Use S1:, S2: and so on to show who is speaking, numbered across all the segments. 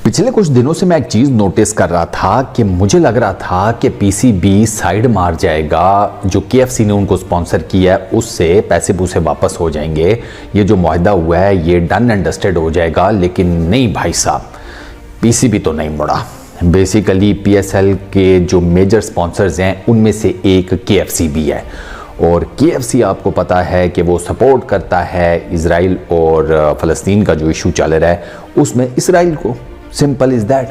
S1: पिछले कुछ दिनों से मैं एक चीज़ नोटिस कर रहा था कि मुझे लग रहा था कि पीसीबी साइड मार जाएगा, जो केएफसी ने उनको स्पॉन्सर किया है उससे पैसे पूसे वापस हो जाएंगे, ये जो मुआहदा हुआ है ये डन एंड डस्टेड हो जाएगा। लेकिन नहीं भाई साहब, पीसीबी तो नहीं मुड़ा। बेसिकली पीएसएल के जो मेजर स्पॉन्सर्स हैं उनमें से एक केएफसी भी है, और केएफसी आपको पता है कि वो सपोर्ट करता है इजराइल और फ़लस्तीन का जो इशू चल रहा है उसमें इसराइल को। Simple is that.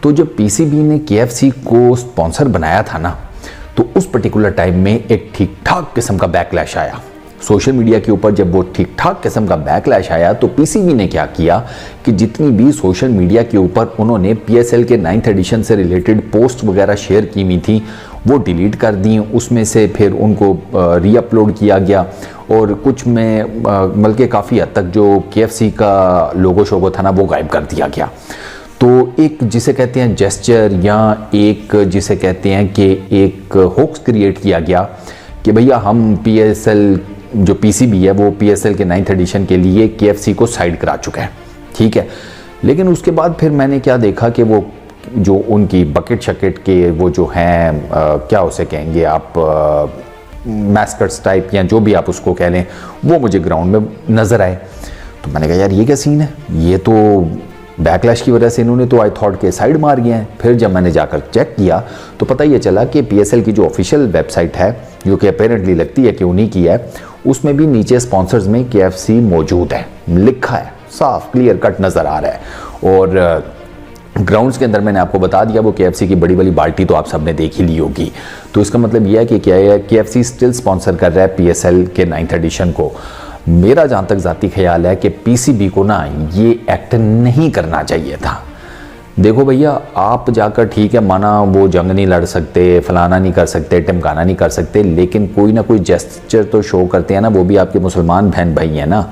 S1: तो जब पीसीबी ने केएफसी को स्पॉन्सर बनाया था ना, तो उस पर्टिकुलर टाइम में एक ठीक ठाक किस्म का बैकलैश आया सोशल मीडिया के ऊपर। जब वो ठीक ठाक किस्म का बैकलैश आया तो पीसीबी ने क्या किया कि जितनी भी सोशल मीडिया के ऊपर उन्होंने पीएसएल के 9th एडिशन से रिलेटेड पोस्ट वगैरह शेयर की हुई थी वो डिलीट कर दी। उसमें से फिर उनको रीअपलोड किया गया, और कुछ में बल्कि काफ़ी हद तक जो केएफसी का लोगो शोगो था ना वो गायब कर दिया गया। तो एक जिसे कहते हैं जेस्चर, या एक जिसे कहते हैं कि एक होक्स क्रिएट किया गया कि भैया हम पीएसएल जो पीसीबी है वो पीएसएल के 9th एडिशन के लिए केएफसी को साइड करा चुका है, ठीक है। लेकिन उसके बाद फिर मैंने क्या देखा कि वो जो उनकी बकेट शकेट के वो जो हैं क्या उसे कहेंगे आप, मैस्कट्स टाइप या जो भी आप उसको कह लें, वो मुझे ग्राउंड में नज़र आए। तो मैंने कहा यार ये क्या सीन है, ये तो बैकलैश की वजह से इन्होंने तो आई थॉट के साइड मार गए हैं। फिर जब मैंने जाकर चेक किया तो पता ये चला कि पीएसएल की जो ऑफिशियल वेबसाइट है, जो कि अपेरेंटली लगती है कि उन्हीं की है, उसमें भी नीचे स्पॉन्सर्स में केएफसी मौजूद है, लिखा है, साफ क्लियर कट नज़र आ रहा है। और ग्राउंड्स के अंदर मैंने आपको बता दिया वो केएफसी की बड़ी वाली बाल्टी तो आप सबने देख ही ली होगी। तो इसका मतलब यह है कि क्या है, केएफसी स्टिल स्पॉन्सर कर रहा है पीएसएल के 9th एडिशन को। मेरा जहाँ तक ज़ाती ख्याल है कि पीसीबी को ना ये एक्ट नहीं करना चाहिए था। देखो भैया, आप जाकर ठीक है माना वो जंग नहीं लड़ सकते, फलाना नहीं कर सकते, टिमकाना नहीं कर सकते, लेकिन कोई ना कोई जेस्चर तो शो करते हैं ना। वो भी आपके मुसलमान बहन भाई हैं ना,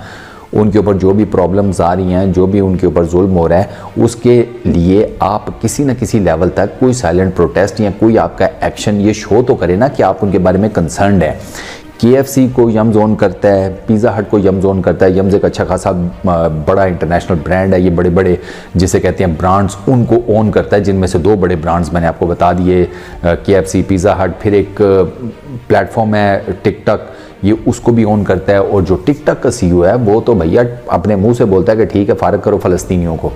S1: उनके ऊपर जो भी प्रॉब्लम्स आ रही हैं, जो भी उनके ऊपर जुल्म हो रहा है, उसके लिए आप किसी न किसी लेवल तक कोई साइलेंट प्रोटेस्ट या कोई आपका एक्शन ये शो तो करे ना कि आप उनके बारे में कंसर्न्ड है। केएफसी को यम जोन करता है, पिज़्ज़ा हट को यम जोन करता है। यम्स एक अच्छा खासा बड़ा इंटरनेशनल ब्रांड है, ये बड़े बड़े जिसे कहते हैं ब्रांड्स उनको ओन करता है, जिनमें से 2 बड़े ब्रांड्स मैंने आपको बता दिए, केएफसी, पिज़्ज़ा हट। फिर एक प्लेटफॉर्म है टिकटॉक, ये उसको भी ओन करता है। और जो टिकटॉक का सीईओ है वो तो भैया अपने मुंह से बोलता है कि ठीक है फारग करो फ़लस्तीनियों को,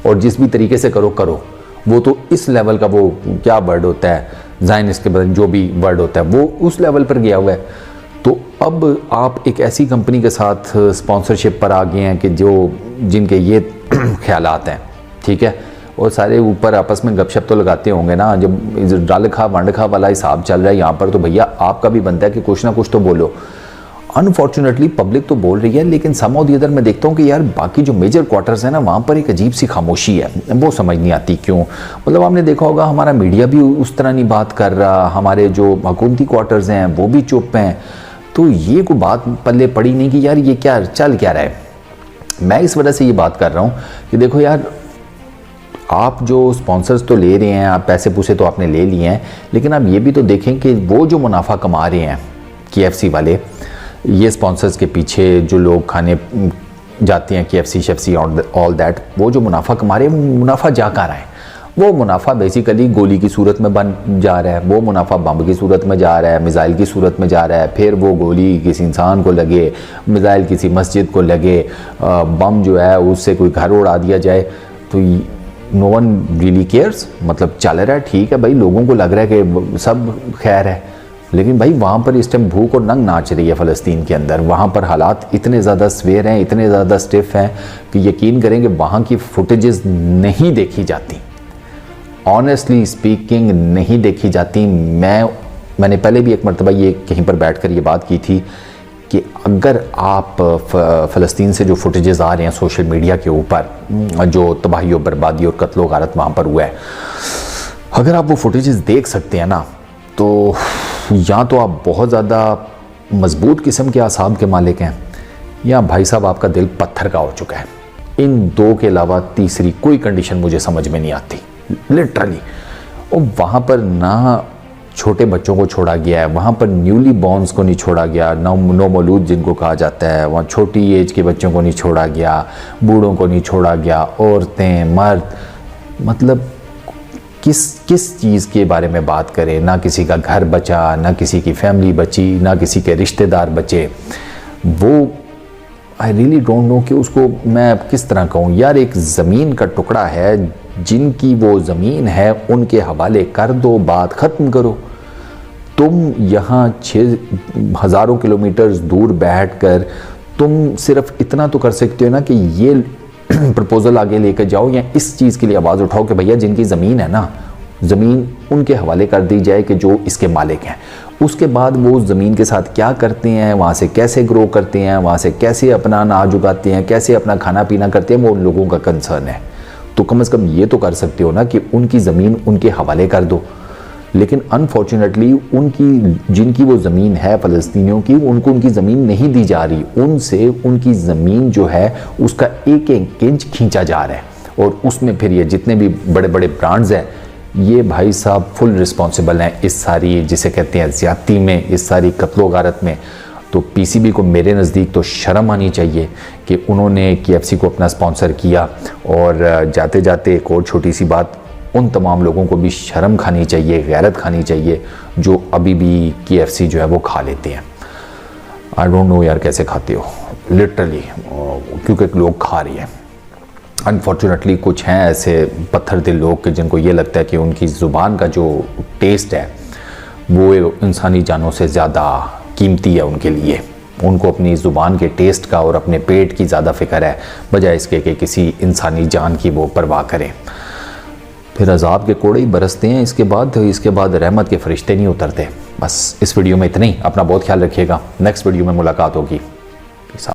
S1: और जिस भी तरीके से करो करो। वो तो इस लेवल का, वो क्या वर्ड होता है, ज़ायनिस्ट के बदले जो भी वर्ड होता है, वो उस लेवल पर गया हुआ है। तो अब आप एक ऐसी कंपनी के साथ स्पॉन्सरशिप पर आ गए हैं कि जिनके ये ख्यालात हैं, ठीक है। और सारे ऊपर आपस में गपशप तो लगाते होंगे ना, जब डाल खा वंड खा वाला हिसाब चल रहा है यहाँ पर, तो भैया आपका भी बनता है कि कुछ ना कुछ तो बोलो। अनफॉर्चुनेटली पब्लिक तो बोल रही है, लेकिन सम ऑफ द अदर मैं देखता हूँ कि यार बाकी जो मेजर क्वार्टर्स हैं ना, वहाँ पर एक अजीब सी खामोशी है। वो समझ नहीं आती क्यों। मतलब आपने देखा होगा हमारा मीडिया भी उस तरह नहीं बात कर रहा, हमारे जो हुकूमती क्वार्टर्स हैं वो भी चुप हैं। तो ये कोई बात पल्ले पड़ी नहीं कि यार ये क्या चल क्या रहा है। मैं इस वजह से ये बात कर रहा हूँ कि देखो यार, आप जो स्पॉन्सर्स तो ले रहे हैं, आप पैसे पूसे तो आपने ले लिए हैं, लेकिन आप ये भी तो देखें कि वो जो मुनाफा कमा रहे हैं केएफसी वाले, ये स्पॉन्सर्स के पीछे जो लोग खाने जाते हैं केएफसी शेफसी ऑल दैट, वो जो मुनाफा कमा रहे हैं, मुनाफा जा कहाँ रहा है? वो मुनाफा बेसिकली गोली की सूरत में बन जा रहा है, वो मुनाफा बम की सूरत में जा रहा है, मिसाइल की सूरत में जा रहा है। फिर वो गोली किसी इंसान को लगे, मिसाइल किसी मस्जिद को लगे, बम जो है उससे कोई घर उड़ा दिया जाए, तो नो वन रियली केयर्स। मतलब चल रहा है, ठीक है भाई, लोगों को लग रहा है कि सब खैर है, लेकिन भाई वहाँ पर इस टाइम भूख और नंग नाच रही है फ़लस्तीन के अंदर। वहाँ पर हालात इतने ज़्यादा स्वेर हैं, इतने ज़्यादा स्टिफ हैं कि यकीन करेंगे वहाँ की फुटेजेस नहीं देखी जाती, ऑनेस्टली स्पीकिंग नहीं देखी जाती। मैंने पहले भी एक मरतबा ये कहीं पर बैठकर ये बात की थी कि अगर आप फ़लस्तीन से जो फुटेजेस आ रहे हैं सोशल मीडिया के ऊपर, जो तबाही और बर्बादी और कत्लो गारत वहाँ पर हुआ है, अगर आप वो फुटेजेस देख सकते हैं ना, तो या तो आप बहुत ज़्यादा मजबूत किस्म के आसाब के मालिक हैं, या भाई साहब आपका दिल पत्थर का हो चुका है। इन 2 के अलावा तीसरी कोई कंडीशन मुझे समझ में नहीं आती लिटरली। और वहाँ पर ना छोटे बच्चों को छोड़ा गया है, वहाँ पर न्यूली बॉर्न्स को नहीं छोड़ा गया, नो मौलूद जिनको कहा जाता है, वहाँ छोटी एज के बच्चों को नहीं छोड़ा गया, बूढ़ों को नहीं छोड़ा गया, औरतें, मर्द, मतलब किस चीज़ के बारे में बात करें, ना किसी का घर बचा, ना किसी की फैमिली बची, ना किसी के रिश्तेदार बचे। वो आई रियली डोंट नो कि उसको मैं किस तरह कहूँ यार। एक ज़मीन का टुकड़ा है, जिनकी वो ज़मीन है उनके हवाले कर दो, बात ख़त्म करो। तुम यहाँ 6,000 किलोमीटर दूर बैठकर तुम सिर्फ इतना तो कर सकते हो ना कि ये प्रपोज़ल आगे लेकर जाओ या इस चीज़ के लिए आवाज़ उठाओ कि भैया जिनकी ज़मीन है ना, ज़मीन उनके हवाले कर दी जाए कि जो इसके मालिक हैं। उसके बाद वो ज़मीन के साथ क्या करते हैं, वहाँ से कैसे ग्रो करते हैं, वहाँ से कैसे अपना अनाज उगाते हैं, कैसे अपना खाना पीना करते हैं, वो उन लोगों का कंसर्न है। तो कम से कम ये तो कर सकते हो ना कि उनकी ज़मीन उनके हवाले कर दो। लेकिन अनफॉर्चुनेटली उनकी जिनकी वो ज़मीन है फ़लस्तीनियों की, उनको उनकी ज़मीन नहीं दी जा रही। उनसे उनकी ज़मीन जो है उसका एक एक इंच खींचा जा रहा है। और उसमें फिर ये जितने भी बड़े बड़े ब्रांड्स हैं, ये भाई साहब फुल रिस्पॉन्सिबल हैं इस सारी जिसे कहते हैं ज़्यादती में, इस सारी कत्लो गारत में। तो पीसीबी को मेरे नज़दीक तो शर्म आनी चाहिए कि उन्होंने केएफसी को अपना स्पॉन्सर किया। और जाते जाते एक और छोटी सी बात, उन तमाम लोगों को भी शर्म खानी चाहिए, गैरत खानी चाहिए जो अभी भी केएफसी जो है वो खा लेते हैं। आई डोंट नो यार कैसे खाते हो, लिटरली, क्योंकि लोग खा रही है। अनफॉर्चुनेटली कुछ हैं ऐसे पत्थर दिल लोग कि जिनको ये लगता है कि उनकी ज़ुबान का जो टेस्ट है वो इंसानी जानों से ज़्यादा कीमती है उनके लिए। उनको अपनी ज़ुबान के टेस्ट का और अपने पेट की ज़्यादा फ़िक्र है, बजाय इसके कि किसी इंसानी जान की वो परवाह करें। फिर अजाब के कोड़े ही बरसते हैं, इसके बाद रहमत के फरिश्ते नहीं उतरते। बस इस वीडियो में इतना ही। अपना बहुत ख्याल रखिएगा, नेक्स्ट वीडियो में मुलाकात होगी।